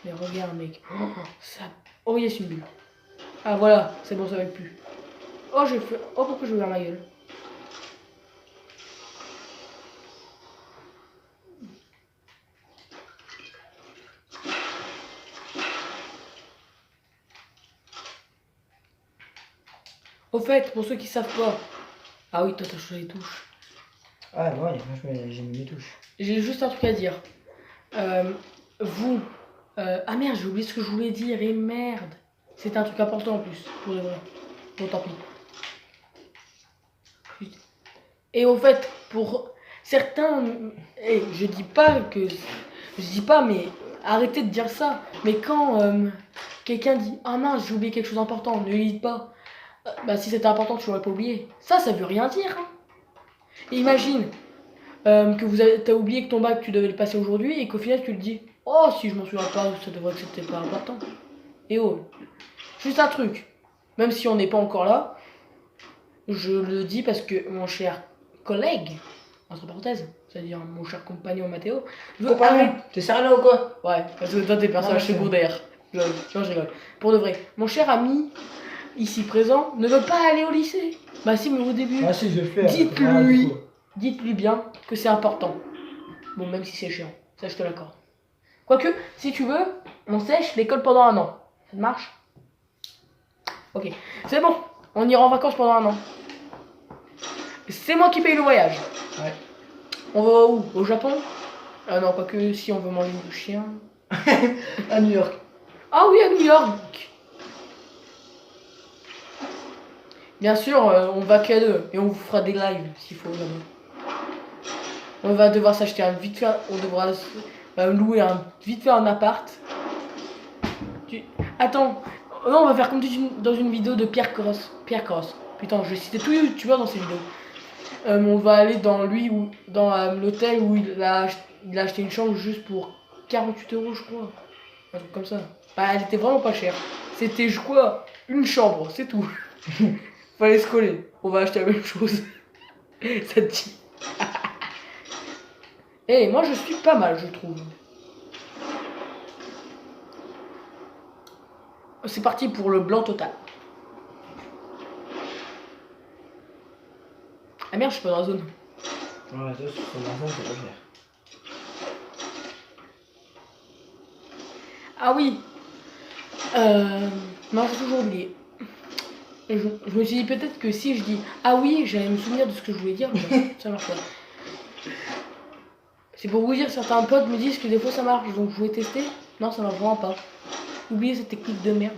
Mais regarde, mec. Ça... Oh, yes, une bulle. Ah, voilà. C'est bon, ça va plus. Oh, j'ai fait... Oh, pourquoi j'ai ouvert ma gueule? Au fait, pour ceux qui savent pas... Ah oui, toi, t'as changé les touches. Ah, bon, j'ai mis mes touches. J'ai juste un truc à dire. Vous... Ah merde, j'ai oublié ce que je voulais dire. Et merde. C'est un truc important en plus. Pour de vrai. Bon, tant pis. Et au fait, pour certains... je dis pas que... Je dis pas, mais... Arrêtez de dire ça. Mais quand quelqu'un dit « Ah mince, j'ai oublié quelque chose d'important », ne dites pas « Bah si c'était important, tu l'aurais pas oublié ». Ça veut rien dire. Hein. Et imagine que t'as oublié que ton bac, tu devais le passer aujourd'hui et qu'au final, tu le dis « Oh, si je m'en souviens pas, ça devrait que c'était pas important ». Et oh, juste un truc. Même si on n'est pas encore là, je le dis parce que mon cher collègue, entre parenthèses, c'est-à-dire mon cher compagnon Mathéo, veut arrêter. T'es sérieux là ou quoi? Ouais, parce que toi t'es personnage secondaire. Non, je rigole. Pour de vrai, mon cher ami, ici présent, ne veut pas aller au lycée. Bah si, mais au début, ah, si, je vais le faire. dites-lui bien que c'est important. Bon, même si c'est chiant, ça je te l'accorde. Quoique, si tu veux, on sèche l'école pendant 1 an. Ça marche? Ok, c'est bon, on ira en vacances pendant 1 an. C'est moi qui paye le voyage. Ouais. On va où? Au Japon? Ah non, quoique si on veut manger du chien. À New York. Ah oui, à New York. Bien sûr, on va qu'à 2 et on vous fera des lives s'il faut. On va devoir s'acheter un vite fait, on devra louer vite fait un appart. Attends, non, on va faire comme dans une vidéo de Pierre Cross. Pierre Cross. Putain, je vais citer tous les youtubeurs dans ces vidéos. On va aller dans l'hôtel où il a acheté une chambre juste pour 48 € je crois. Un truc comme ça. Bah, elle était vraiment pas chère. C'était, je crois, une chambre, c'est tout. Fallait se coller. On va acheter la même chose. Ça te dit. Eh, moi je suis pas mal, je trouve. C'est parti pour le blanc total. Ah merde, je suis pas dans la zone. Ouais, toi, sur la zone, c'est pas clair. Ah oui. Non, j'ai toujours oublié. Je me suis dit peut-être que si je dis ah oui, j'allais me souvenir de ce que je voulais dire, mais ça marche pas. C'est pour vous dire, certains potes me disent que des fois ça marche, donc je voulais tester. Non, ça marche vraiment pas. Oubliez cette technique de merde.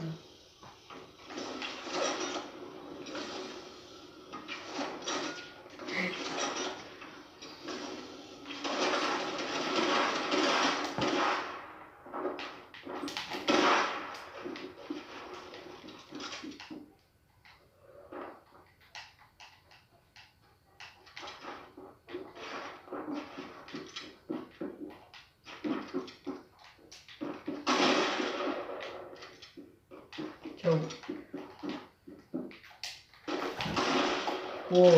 Ciao. Wow.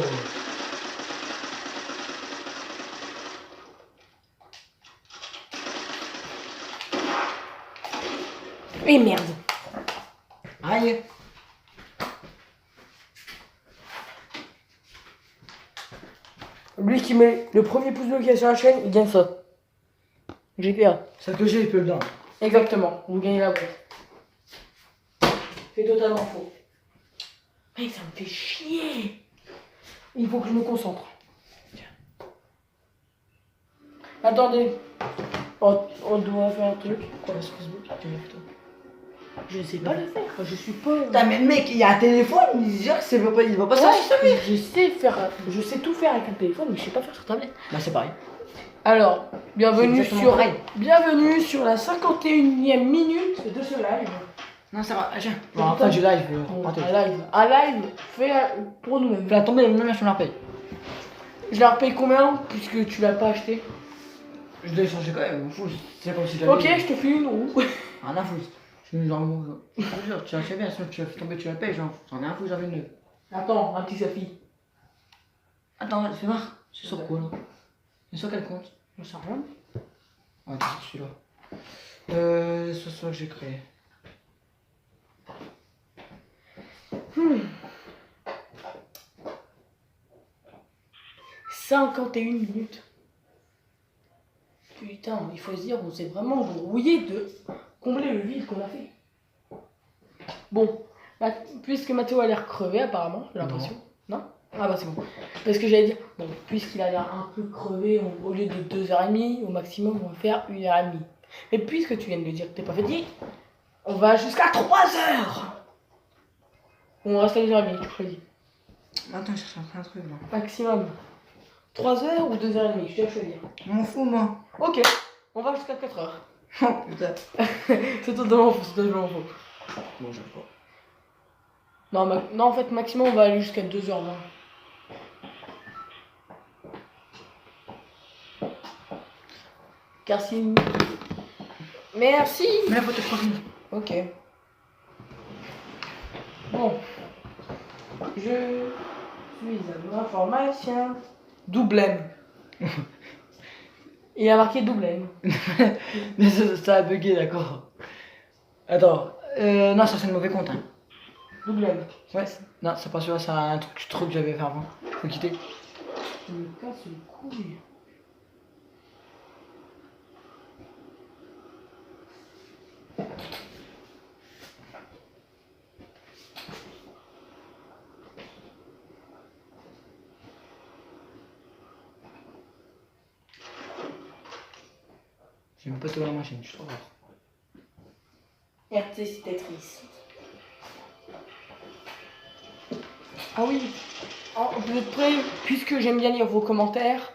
Et merde. Aïe. Lui qui met le premier pouce bleu qui est sur la chaîne, il gagne ça. GTA. Celle que j'ai, il peut le donner. Exactement, vous gagnez la boîte. C'est totalement faux. Mec, ça me fait chier. Il faut que je me concentre. Attendez. On doit faire un truc. Quoi, sur Facebook? Tu mets plutôt. Je sais pas le faire. Je suis pas. Putain, mais le mec, il a un téléphone, il dit que il va pas s'enregistrer. Je sais tout faire avec un téléphone, mais je sais pas faire sur tablette. Bah, c'est pareil. Alors, bienvenue pareil. sur la 51e minute de ce live. Non, ça va, tiens. Bon, après, du live. Un live fait pour nous-mêmes. Fais la tomber, même je me la paye. Je la repaye combien puisque tu l'as pas acheté? Je dois changer quand même, fou. C'est comme si je l'avais. Ok, je te file une roue. Rien à foutre. Je suis genre, tu vas bien, sinon tu vas tomber, tu la payes, genre. J'en ai un fou, j'avais une neuve. Attends, un petit selfie. Attends, fais voir. C'est sur quoi là? C'est sur quel compte? On s'en rend. Ah, c'est celui-là. réseaux sociaux que j'ai créés. 51 minutes. Putain, il faut se dire, on s'est vraiment brouillé de combler le vide qu'on a fait. Bon, puisque Mathéo a l'air crevé apparemment, j'ai l'impression. Non. Ah bah c'est bon. Parce que j'allais dire, bon, puisqu'il a l'air un peu crevé, au lieu de 2h30, au maximum on va faire 1h30. Mais puisque tu viens de me dire que t'es pas fatigué, on va jusqu'à 3h. On reste à 2h30, tu choisis. Attends, je cherche un truc là. Maximum. 3h ou 2h30, je te laisse choisir. Je m'en fous moi. Ok, on va jusqu'à 4h. Oh putain. C'est totalement faux, c'est totalement faux. Bon, j'aime pas. Non, en fait, maximum, on va aller jusqu'à 2h20. Merci. Merci. Mais la photo je continue. Ok. Bon. Je suis un informaticien. Double M. Il a marqué double M. Mais ça a bugué, d'accord. Attends. Non, ça c'est le mauvais compte. Hein. Double M. Ouais. Non, c'est pas celui-là, c'est un truc que j'avais fait avant. Faut quitter. Tu me casses le couille. J'ai même pas trouvé la machine, je suis trop fort. RT Cicatrice. Ah oui. Vous êtes prêts? Puisque j'aime bien lire vos commentaires,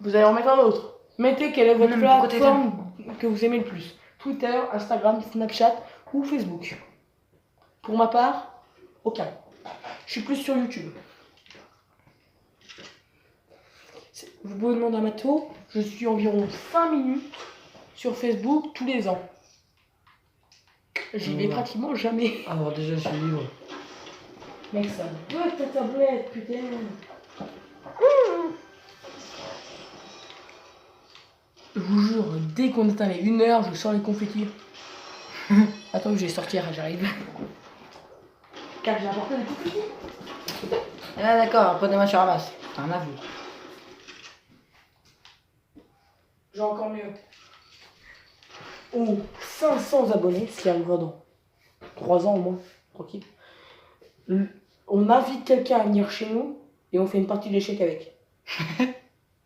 vous allez en mettre un autre. Mettez quelle est votre plateforme que vous aimez le plus. Twitter, Instagram, Snapchat ou Facebook. Pour ma part, aucun. Je suis plus sur YouTube. Vous pouvez demander à Mathéo, je suis environ 5 minutes sur Facebook tous les ans. J'y vais pratiquement jamais. Alors déjà je suis libre. Mec, ça doit ta tablette, putain. Je vous jure, dès qu'on atteint les 1h, je sors les confettis. Attends, je vais sortir, j'arrive. Car j'ai apporté les confettis. Ah d'accord, après demain je ramasse. T'as un aveu. J'ai encore mieux. Oh, 500 abonnés, ce qui arrivera dans 3 ans au moins, tranquille. On invite quelqu'un à venir chez nous et on fait une partie d'échecs avec.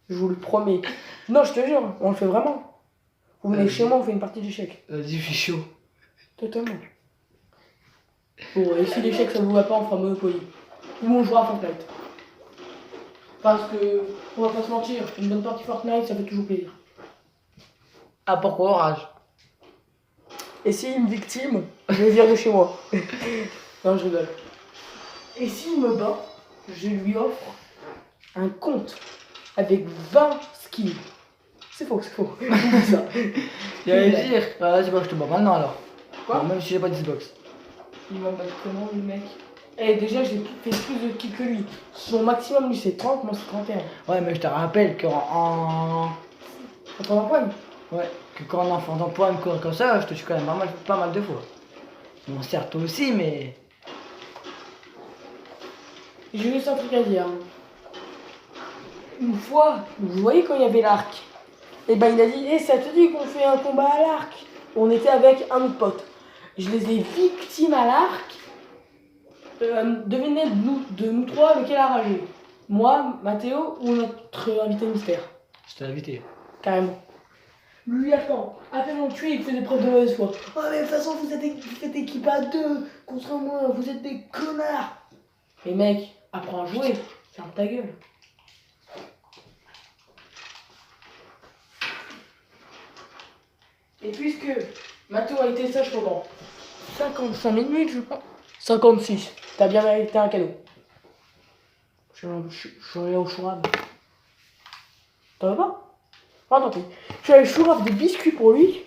Je vous le promets. Non, je te jure, on le fait vraiment. Vous venez chez moi, on fait une partie d'échecs. Vas-y, je suis chaud. Totalement. Bon, et si l'échec ça vous va pas, on fera Monopoly. Ou on jouera à Fortnite. Parce que, on va pas se mentir, une bonne partie Fortnite, ça fait toujours plaisir. Ah pourquoi orage? Et si une victime, je vais virer de chez moi. Non, je rigole. Et s'il me bat, je lui offre un compte avec 20 skins. C'est faux, c'est faux. Oublie ça. J'allais dire, vas-y, je te bats maintenant alors. Quoi? Même si j'ai pas d'Xbox. Il va me battre comment le mec? Eh, déjà, j'ai fait plus de kills que lui. Son maximum, lui, c'est 30, moi, c'est 31. Ouais, mais je te rappelle qu'en. Quand on empoigne? Ouais, que quand un enfant d'empoigne court comme ça, je te tue quand même pas mal de fois. Bon, certes, toi aussi, mais. J'ai juste un truc à dire. Une fois, vous voyez quand il y avait l'arc, et ben il a dit, ça te dit qu'on fait un combat à l'arc? On était avec un autre pote. Je les ai victimes à l'arc. Devinez de nous trois lequel a ragé. Moi, Mathéo ou notre invité mystère. Je t'ai invité. Carrément. Lui, attends, à peine on le tuait, il faisait preuve de mauvaise foi. Oh, mais de toute façon, vous faites équipe à 2 contre moi, vous êtes des connards. Mais mec, apprends à jouer, ferme ta gueule. Et puisque Mathéo a été sage pendant 55 minutes, je pense. 56. T'as bien mérité un cadeau. Je suis allé au chourave. T'en veux pas? Ah tant pis. Je suis allé au chourave des biscuits pour lui.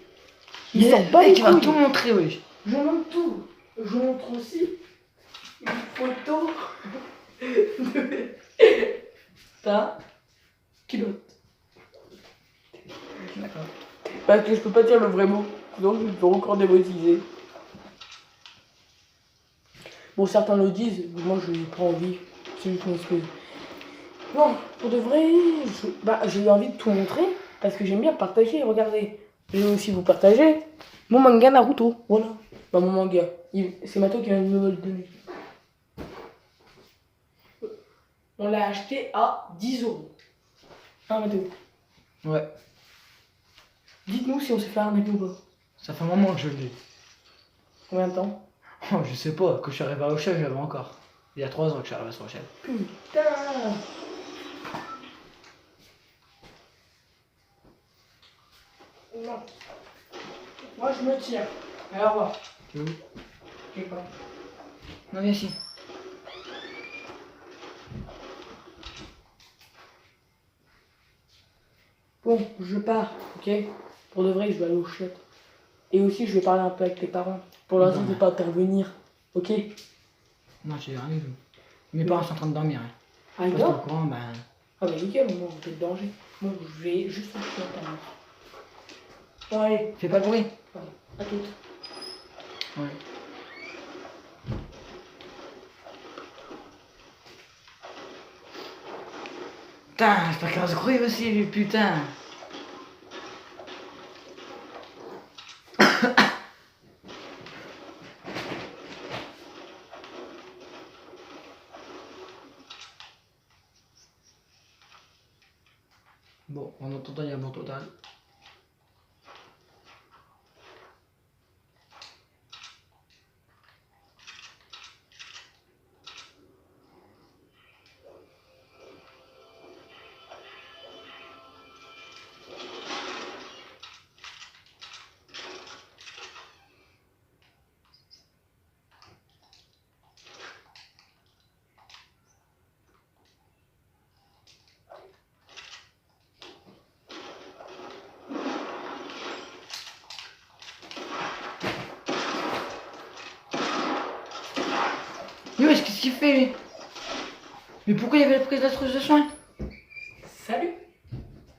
Il s'en bat les Tu vas couilles. tout montrer, oui. Je montre tout. Je montre aussi une photo de ta culotte. D'accord. Parce que je peux pas dire le vrai mot. Donc je peux encore démonétiser. Bon, certains le disent, mais moi je n'ai pas envie. C'est juste une excuse. Bon, pour de vrai, j'ai eu envie de tout montrer parce que j'aime bien partager. Regardez, je vais aussi vous partager mon manga Naruto. Voilà. Bah, mon manga. C'est Mato qui vient de me le donner. On l'a acheté à 10 €. Hein, Mato? Ouais. Dites-nous si on s'est fait arnaquer ou pas. Ça fait un moment que je l'ai. Combien de temps? Oh, je sais pas, quand je suis arrivé à Rochelle, j'avais encore. Il y a 3 ans que je suis arrivé à Rochelle. Putain! Non. Moi je me tire. Allez, au revoir. Tu veux? Je sais pas. Non, viens ici. Bon, je pars, ok? Pour de vrai, je vais aller au chiottes. Et aussi, je vais parler un peu avec tes parents. Pour leur dire de ne pas intervenir, ok? Non, j'ai rien du tout. Mes parents sont en train de dormir. Hein. Ah, il Parce qu'au dort? courant, ben. Ah, bah nickel, moi, on fait le danger. Moi, je vais juste au chiottes. Alors. Bon, allez, Fais pas de bruit. à toutes. Ouais. Putain, c'est pas casse-couille aussi, lui, putain. Bon, en attendant, il y a mon total. Yo, qu'est-ce qu'il fait, lui? Mais pourquoi il y avait la prise de soin? Salut.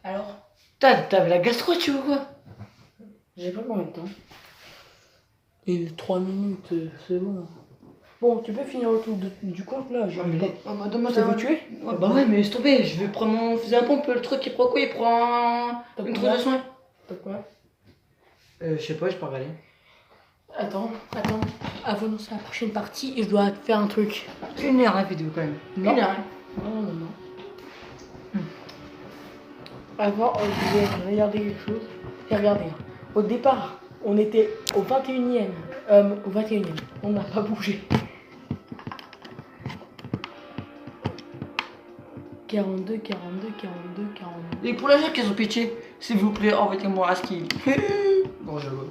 Alors? T'avais la gastro, tu vois quoi? J'ai pas combien de temps. Et 3 minutes, c'est bon. Bon, tu peux finir autour du compte là. J'ai Ça veut tuer? Ouais, bah ouais, mais laisse tomber, je vais prendre mon fusil à pompe, le truc il prend quoi? Il prend une trousse de soin. T'as quoi? Je sais pas, je peux regarder. Attends. Avant de la prochaine partie, je dois te faire un truc. 1 heure la vidéo quand même. Non. 1 heure. Hein. Non. Avant, je vais regarder quelque chose. Et regardez, au départ, on était au 21e. Au 21e. On n'a pas bougé. 42, 42, 42, 42. Et pour les gens qui ont pitié, s'il vous plaît, envoyez-moi un skin. Bon, je veux.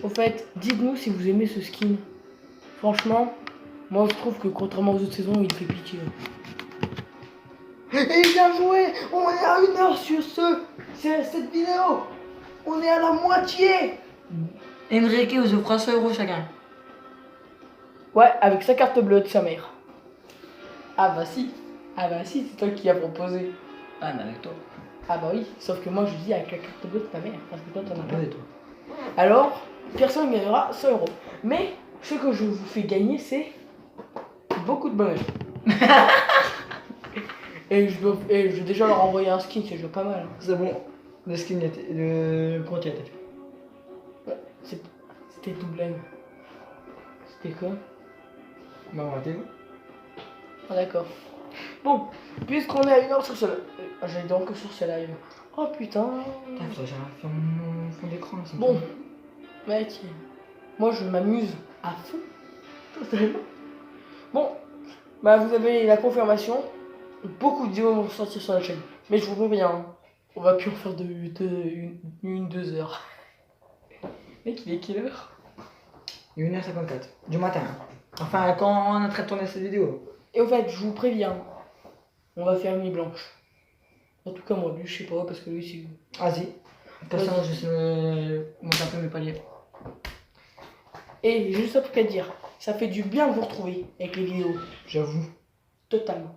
Au fait, dites-nous si vous aimez ce skin. Franchement, moi je trouve que contrairement aux autres saisons, il fait pitié. Et bien joué! On est à 1 heure sur cette vidéo! On est à la moitié! Enrique vous offre 100 € chacun. Ouais, avec sa carte bleue de sa mère. Ah bah si, c'est toi qui as proposé. Ah, mais avec toi. Ah bah oui, sauf que moi je dis avec la carte bleue de ta mère, parce que toi t'en as pas. Ouais, toi. Alors, personne ne gagnera 100 €. Mais ce que je vous fais gagner, c'est beaucoup de bonheur. et je vais déjà leur envoyer un skin, c'est déjà pas mal. C'est bon. Le skin était. Le compte était fait. Ouais, c'était double M. C'était quoi? Bah, on va t'aider. Ah d'accord. Bon, puisqu'on est à 1 heure sur ce live. J'allais donc sur ce live. Oh putain. Putain, faudrait que j'arrive à faire mon fond d'écran. Bon, mec, moi je m'amuse à fond. Totalement. Bon, bah vous avez la confirmation. Beaucoup de vidéos vont sortir sur la chaîne. Mais je vous préviens, on va plus en faire de 2 heures. Mec, il est quelle heure? 1h54 du matin. Enfin, quand on est en train de tourner cette vidéo. Et au fait, je vous préviens, on va faire une nuit blanche. En tout cas, moi, lui, je sais pas, parce que lui, c'est. Vas-y. Comme ça, je sais monter un peu mes paliers. Et juste un truc à dire, ça fait du bien de vous retrouver avec les vidéos. J'avoue. Totalement.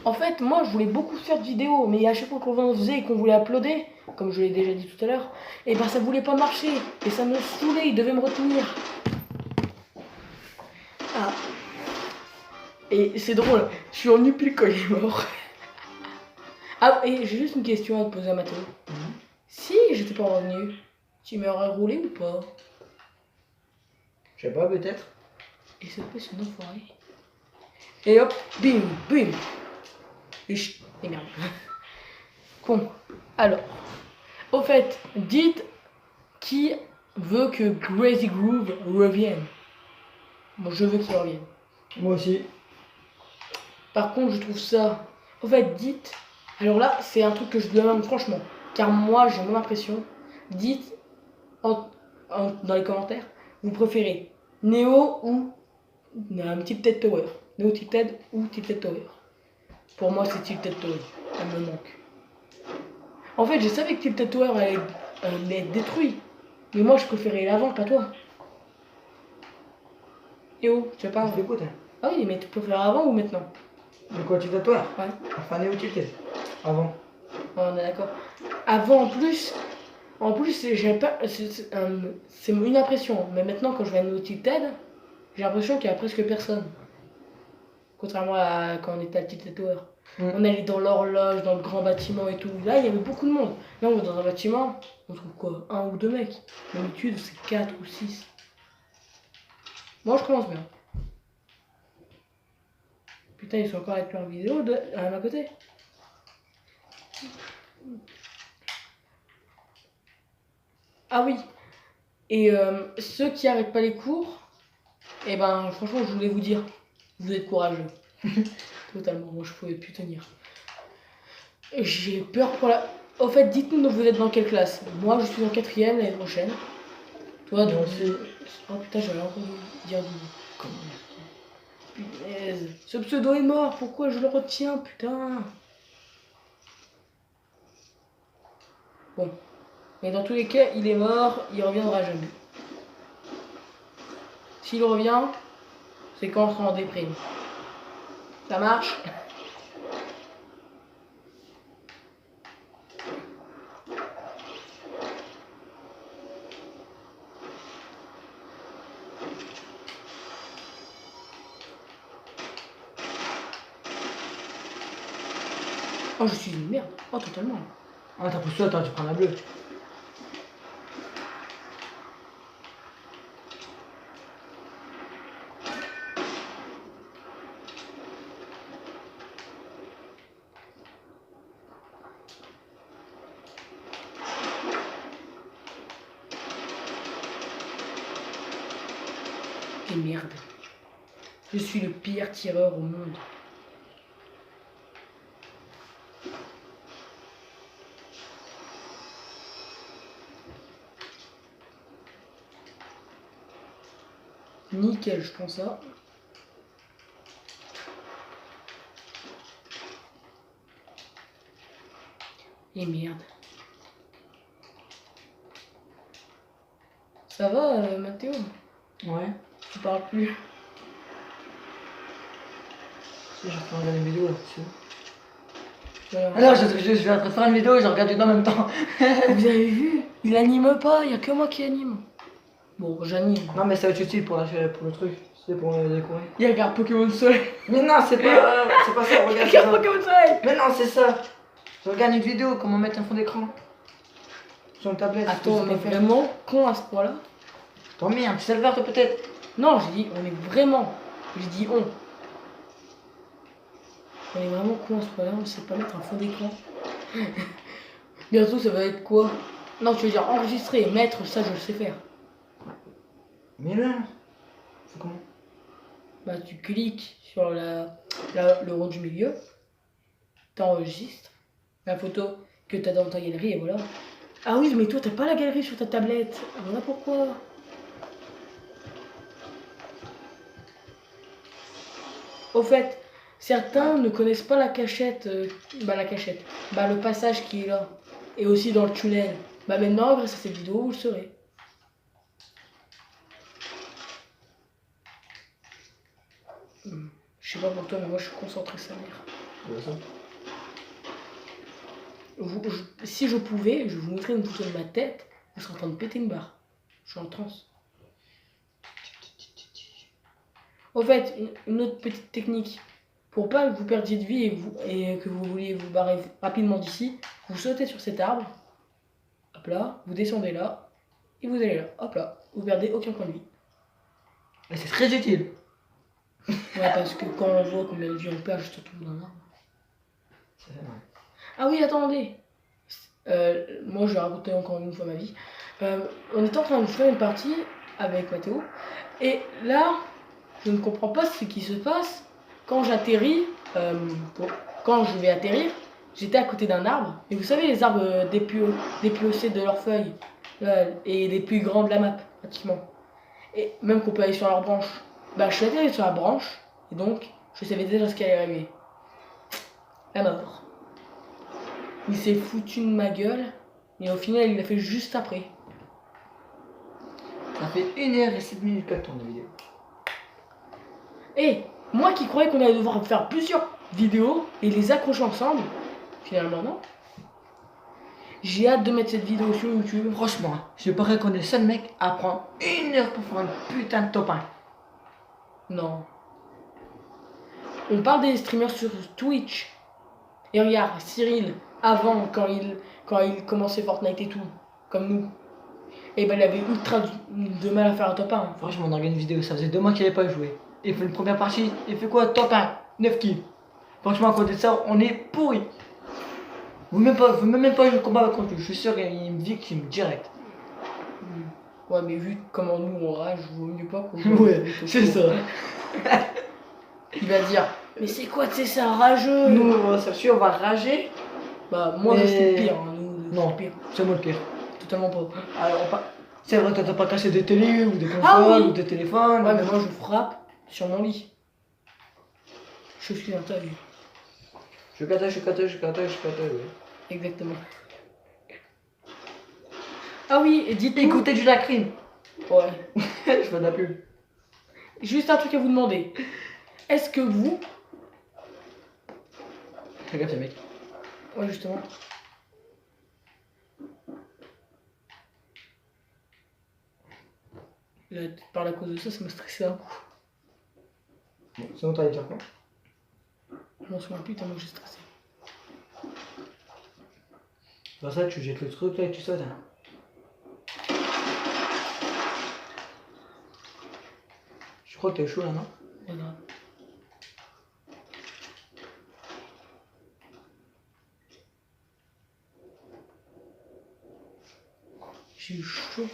En fait, moi, je voulais beaucoup faire de vidéos, mais à chaque fois qu'on en faisait et qu'on voulait uploader, comme je l'ai déjà dit tout à l'heure, et ben ça voulait pas marcher, et ça me saoulait, il devait me retenir. Ah. Et c'est drôle, je suis en upil quand il est mort. Ah, et j'ai juste une question à te poser à Mathéo. Si j'étais pas revenu, tu m'aurais roulé ou pas? Je sais pas, peut-être. Et ce peut c'est une enfoiré. Et hop, bim, bim. Et merde. Con. Alors, au fait, dites qui veut que Crazy Groove revienne. Moi, je veux qu'il revienne. Moi aussi. Par contre, je trouve ça... Au fait, dites... Alors là, c'est un truc que je demande franchement. Car moi, j'ai mon impression. Dites dans les commentaires, vous préférez Neo ou un Tilted Tower. Neo Tilted ou Tilted Tower. Pour moi, c'est Tilted Tower. Elle me manque. En fait, je savais que Tilted Tower allait être détruit. Mais moi, je préférais l'avant, pas toi. Et oh, tu veux pas... Je t'écoute. Hein. Ah oui, mais tu préfères avant ou maintenant? De quoi tu tatoues? Ouais. Enfin, Néo Tilted. Avant. On est d'accord. Avant, en plus, j'ai pas, c'est une impression. Mais maintenant, quand je vais à Neo Tilted, j'ai l'impression qu'il y a presque personne. Contrairement à quand on était à Tilted Tower. On allait dans l'horloge, dans le grand bâtiment et tout. Là, il y avait beaucoup de monde. Là, on va dans un bâtiment, on trouve quoi? Un ou deux mecs. D'habitude, c'est 4 ou 6. Moi, je commence bien. Putain, ils sont encore avec leur vidéo à ma côté. Ah oui. Et ceux qui arrêtent pas les cours, eh ben, franchement, je voulais vous dire, vous êtes courageux. Totalement, moi, je pouvais plus tenir. J'ai peur pour la... Au fait, dites-nous, vous êtes dans quelle classe? Moi, je suis en 4ème l'année prochaine. Toi, Moi aussi. Oh putain, j'avais entendu dire du... Comment? Punaise. Ce pseudo est mort, pourquoi je le retiens, putain? Bon. Mais dans tous les cas, il est mort, il reviendra jamais. S'il revient, c'est quand on sera en déprime. Ça marche? Oh, je suis une merde. Oh, totalement. Ah, t'as poussé, attends, tu prends la bleue. Et merde. Je suis le pire tireur au monde. Nickel, je prends ça. Et merde. Ça va, Mathéo? Ouais. Tu parles plus. Si, j'ai en train de regarder une vidéo là-dessus. Voilà. Ah non, je vais en train de faire une vidéo et je regarde une en même temps. Vous avez vu? Il anime pas, il y a que moi qui anime. Bon, j'anime. Non, mais ça va être utile pour le truc. C'est pour décorer. Il regarde Pokémon Soleil. Mais non, c'est pas ça, Il regarde. regarde Pokémon Soleil. Mais non, c'est ça. Je regarde une vidéo, comment mettre un fond d'écran. Sur une tablette. Attends, on est vraiment con à ce point-là? T'as mis un petit serveur, toi, peut-être? Non, j'ai dit on est vraiment. J'ai dit on. On est vraiment con à ce point-là, on sait pas mettre un fond d'écran. Bientôt, ça va être quoi? Non, tu veux dire enregistrer et mettre, ça je le sais faire. Mais là, c'est comment? Bah, tu cliques sur le rond du milieu, t'enregistres la photo que t'as dans ta galerie et voilà. Ah oui, mais toi, t'as pas la galerie sur ta tablette. Voilà pourquoi. Au fait, certains ne connaissent pas la cachette, le passage qui est là, et aussi dans le tunnel. Bah maintenant, grâce à cette vidéo, vous le saurez. Je sais pas pour toi, mais moi je suis concentré sa mère. Ouais, ça. Si je pouvais, je vous montrais une photo de ma tête, vous serez en train de péter une barre. Je suis en transe. En fait, une autre petite technique. Pour pas que vous perdiez de vie et que vous vouliez vous barrer rapidement d'ici, vous sautez sur cet arbre. Hop là, vous descendez là. Et vous allez là. Hop là. Vous perdez aucun point de vie. Mais c'est très utile. Ouais, parce que quand on voit combien de vie on perd juste autour d'un arbre. Ça fait mal. Ah oui, attendez. Moi, je vais raconter encore une fois ma vie. On était en train de faire une partie avec Mathéo. Et là, je ne comprends pas ce qui se passe. Quand j'atterris, quand je vais atterrir, j'étais à côté d'un arbre. Et vous savez, les arbres dépiossés de leurs feuilles. Et les plus grands de la map, pratiquement. Et même qu'on peut aller sur leurs branches. Bah, je suis atterri sur la branche. Et donc, je savais déjà ce qui allait arriver. La mort. Il s'est foutu de ma gueule. Et au final, il l'a fait juste après. Ça fait 1h et 7 minutes que tourne la vidéo. Et moi qui croyais qu'on allait devoir faire plusieurs vidéos et les accrocher ensemble, finalement non. J'ai hâte de mettre cette vidéo sur YouTube. Franchement, je parie qu'on est le seul mec à prendre 1h pour faire un putain de top 1. Non. On parle des streamers sur Twitch. Et regarde, Cyril, avant, quand il commençait Fortnite et tout, comme nous, et ben il avait ultra de mal à faire un top 1. Franchement, on a regardé une vidéo, ça faisait 2 mois qu'il n'avait pas joué. Il fait une première partie, il fait quoi? Top 1, 9 kills. Franchement, à côté de ça, on est pourri. Vous même pas jouer le combat contre lui, je suis sûr qu'il y a une victime direct. Ouais, mais vu comment nous on rage, vaut mieux pas qu'on. Ouais, c'est ça. Il va dire, mais c'est quoi, tu sais, c'est un rageux. Nous, c'est sûr, on va rager. Bah, moi je suis le pire, hein, nous, Non, je suis le pire. c'est moi le pire. Totalement pas. Alors, c'est vrai, t'as pas cassé des télés ou des consoles Ah oui. ou des téléphones. Ouais, mais moi je frappe sur mon lit. Je suis dans ta vie. Je suis caté, oui. Exactement. Ah oui, et dites-nous. Écoutez du Lacrime. Ouais. Je fais de la pub. Juste un truc à vous demander. Est-ce que vous. Fais gaffe, les mecs. Ouais, justement. Là, par la cause de ça, ça m'a stressé un coup. Bon, sinon, t'allais dire quoi? Je m'en souviens plus tellement j'ai stressé. Dans ça, tu jettes le truc là et tu sautes. Hein. Je crois que t'es chaud là, non? Regarde. J'ai eu chaud.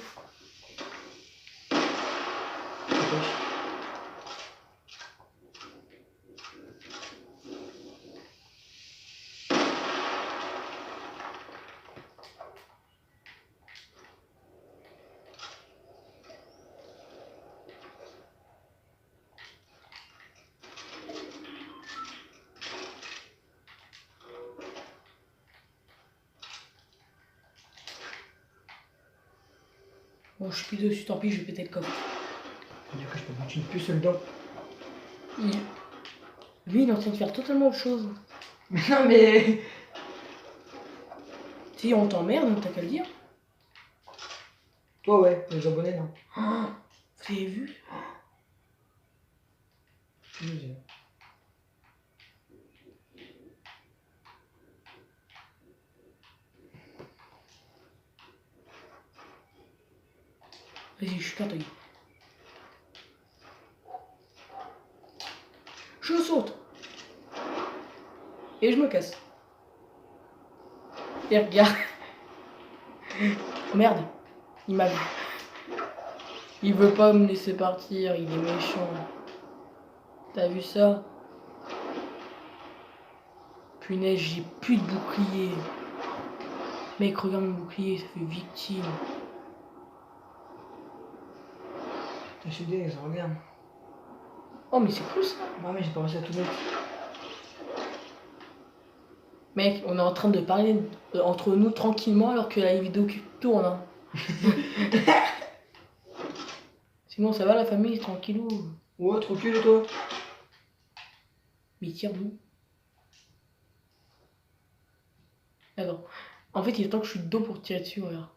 Bon, je suis plus dessus, tant pis, je vais péter le coffre. Du coup, je peux mettre une puce dedans. Lui, il est en train de faire totalement autre chose. Non, mais. Si on t'emmerde, t'as qu'à le dire. Toi, ouais, les abonnés, non. Oh, vous avez vu? Vas-y, je suis cartonné. Je saute. Et je me casse. Et regarde. Oh merde. Il m'a vu. Il veut pas me laisser partir, il est méchant. T'as vu ça? Punaise, j'ai plus de bouclier. Mec, regarde mon bouclier, ça fait victime. Je suis dégueu, ça regarde. Oh, mais c'est cool ça. Bah, mais j'ai pas réussi à tout mettre. Mec, on est en train de parler entre nous tranquillement alors que la vidéo qui tourne. Hein. Sinon, ça va la famille, tranquillou. Ouais, tranquille, toi. Mais tire d'où? D'accord. En fait, il est temps que je suis de dos pour tirer dessus, regarde.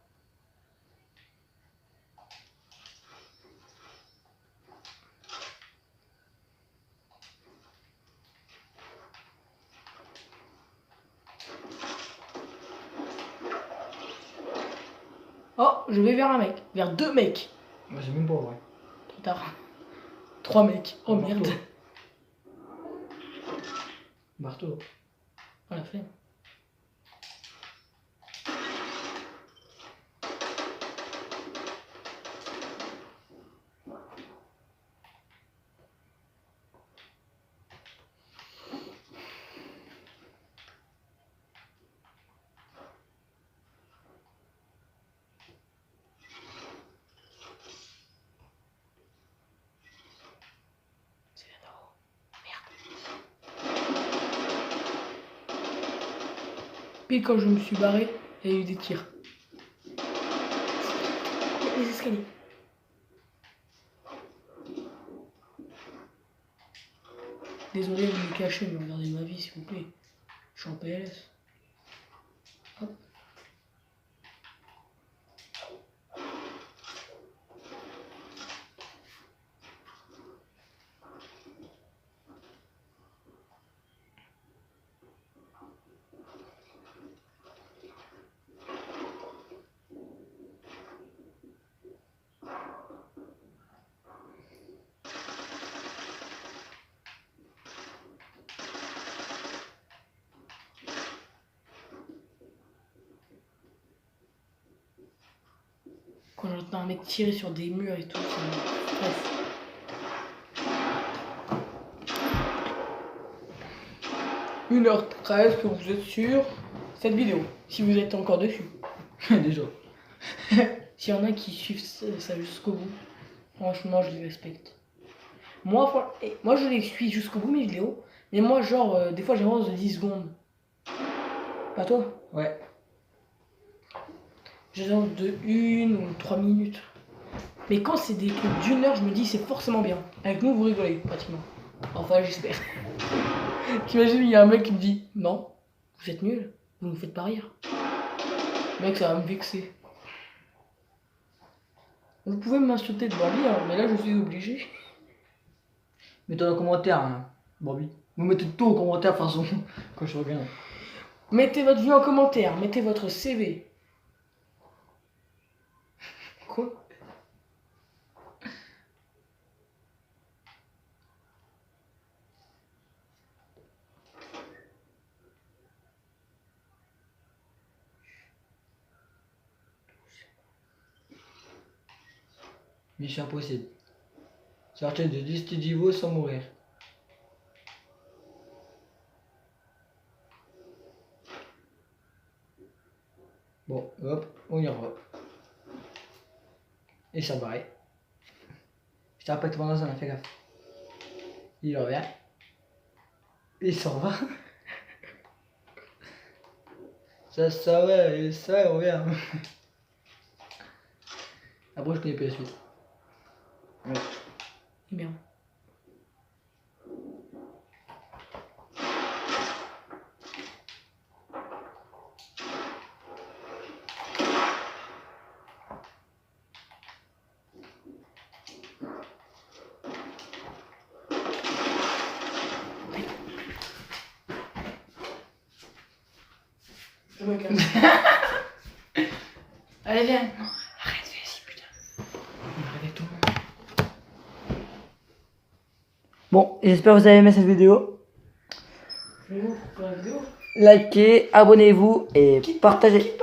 Oh, je vais vers un mec. Vers 2 mecs. Moi, j'ai même pas, ouais. Trop tard. 3 mecs. Oh Marteau. merde. Marteau. On l'a fait. C'est Nano. Merde. Pile quand je me suis barré, il y a eu des tirs. Les escaliers. Désolé de me cacher, mais regardez ma vie s'il vous plaît. Je suis en PLS. Hop. Quand j'entends un mec tirer sur des murs et tout, ça me stresse. Une heure 13 que vous êtes sur cette vidéo, si vous êtes encore dessus. Déjà. S'il y en a qui suivent ça jusqu'au bout, franchement, je les respecte. Moi, je les suis jusqu'au bout mes vidéos, mais moi, genre, des fois, j'avance de 10 secondes. Pas toi? Ouais. J'avance de 1 ou 3 minutes. Mais quand c'est des trucs d'une heure, je me dis c'est forcément bien. Avec nous, vous rigolez, pratiquement. Enfin, j'espère. T'imagines, il y a un mec qui me dit non, vous êtes nuls, vous ne me faites pas rire. Mec, ça va me vexer. Vous pouvez m'insulter devant lui, hein, mais là, je suis obligé. Mets-toi dans les commentaires, hein, Bobby. Vous mettez tout en commentaire, de toute façon, quand je regarde. Mettez votre vie en commentaire, mettez votre CV. Quoi? Mission impossible. Sortir de 10 niveaux sans mourir. Bon, hop, on y va. Et ça barre. Je te rappelle que pendant ça, on a fait gaffe. Il revient. Il s'en va. Ça va, il revient. Après, je connais plus la suite. Ouais. Bien. Allez, viens. Arrête, fais ici, putain. Avec tout le monde. Bon, j'espère que vous avez aimé cette vidéo. Abonnez-vous pour la vidéo. Likez, abonnez-vous et partagez.